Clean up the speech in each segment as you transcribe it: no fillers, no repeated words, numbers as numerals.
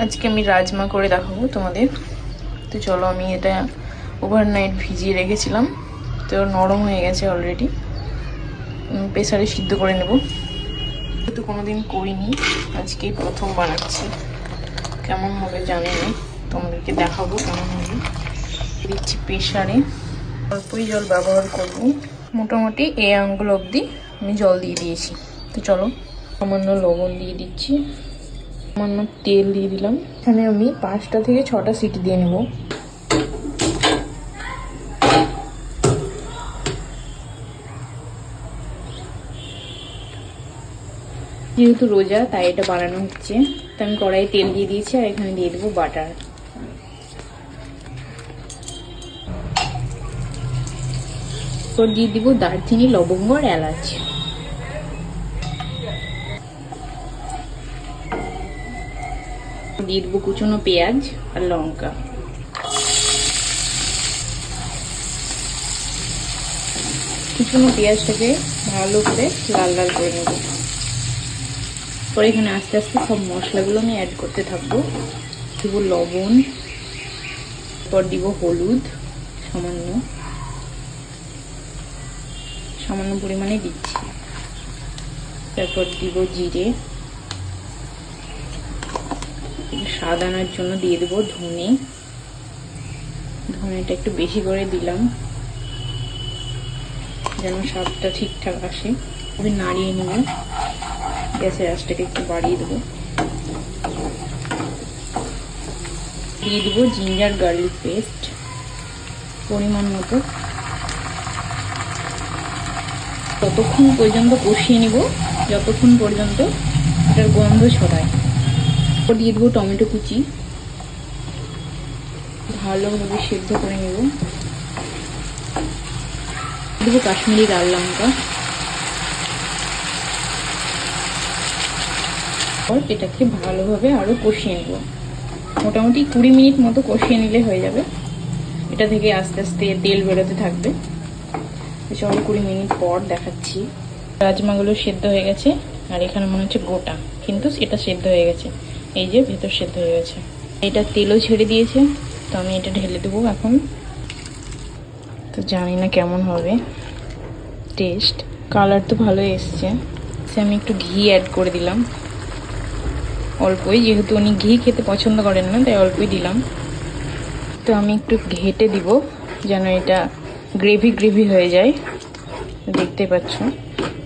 আজকে আমি রাজমা করে দেখাবো তোমাদের। তো চলো, আমি এটা ওভারনাইট ভিজিয়ে রেখেছিলাম, তো নরম হয়ে গেছে অলরেডি। প্রেসারে সিদ্ধ করে নেব। তো কোনোদিন করিনি, আজকেই প্রথম বানাচ্ছি। কেমন হবে জানি না, তোমাদেরকে দেখাবো কেমন হবে। দিচ্ছি প্রেসারে, অল্পই জল ব্যবহার করব। মোটামুটি এই আঙ্গুল অবধি আমি জল দিয়ে দিয়েছি। তো চলো, সামান্য লবণ দিয়ে দিচ্ছি, সামান্য তেল দিয়ে দিলাম। এখানে আমি 5টা থেকে 6টা সিটি দিয়ে নেব। যেহেতু রোজা তাই এটা বানানো হচ্ছে। তো আমি কড়াইয়ে তেল দিয়ে দিয়েছি, আর এখানে দিয়ে দেবো বাটার। এরপর দিয়ে দিব দারচিনি, লবঙ্গ আর এলাচ। দিয়ে দেবো কুচনো পেঁয়াজ আর লঙ্কা। কুচনো পেঁয়াজটাকে ভালো করে লাল লাল করে নেব। পরে এখানে আস্তে আস্তে সব মশলাগুলো আমি অ্যাড করতে থাকবো। দিব লবণ, তারপর দিব হলুদ সামান্য সামান্য পরিমাণে দিচ্ছি। তারপর দিব জিরে, স্বাদ আনার জন্য দিয়ে দেবো ধনে। ধনেটা একটু বেশি করে দিলাম যেন স্বাদটা ঠিকঠাক আসে। আমি নাড়িয়ে নেব, গ্যাসের আঁচটাকে একটু বাড়িয়ে দেবো। দিয়ে দেবো জিঞ্জার গার্লিক পেস্ট পরিমাণ মতো। ততক্ষণ পর্যন্ত কষিয়ে নিব যতক্ষণ পর্যন্ত এটার গন্ধ ছড়ায়। দিয়ে দেবো টমেটো কুচি, ভালোভাবে সেদ্ধ করে নেব। দেবো কাশ্মীরি লাল লঙ্কা। এটাকে ভালোভাবে আরো কষিয়ে নেব। মোটামুটি 20 মিনিট মতো কষিয়ে নিলে হয়ে যাবে। এটা থেকে আস্তে আস্তে তেল বেরোতে থাকবে। চলো 20 মিনিট পর দেখাচ্ছি। রাজমাগুলো সেদ্ধ হয়ে গেছে, আর এখানে মনে হচ্ছে গোটা, কিন্তু এটা সেদ্ধ হয়ে গেছে। এই যে ভেতর সেদ্ধ হয়ে গেছে। এটা তেলও ছেড়ে দিয়েছে, তো আমি এটা ঢেলে দেবো এখন। তো জানি না কেমন হবে টেস্ট। কালার তো ভালো এসছে। আমি একটু ঘি অ্যাড করে দিলাম, অল্পই, যেহেতু উনি ঘি খেতে পছন্দ করেন না তাই অল্পই দিলাম। তো আমি একটু ঘেটে দিব যেন এটা গ্রেভি গ্রেভি হয়ে যায়। দেখতে পাচ্ছ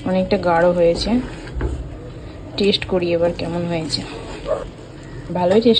অনেকটা গাঢ় হয়েছে। টেস্ট করি এবার কেমন হয়েছে। ভালোই টেস্ট।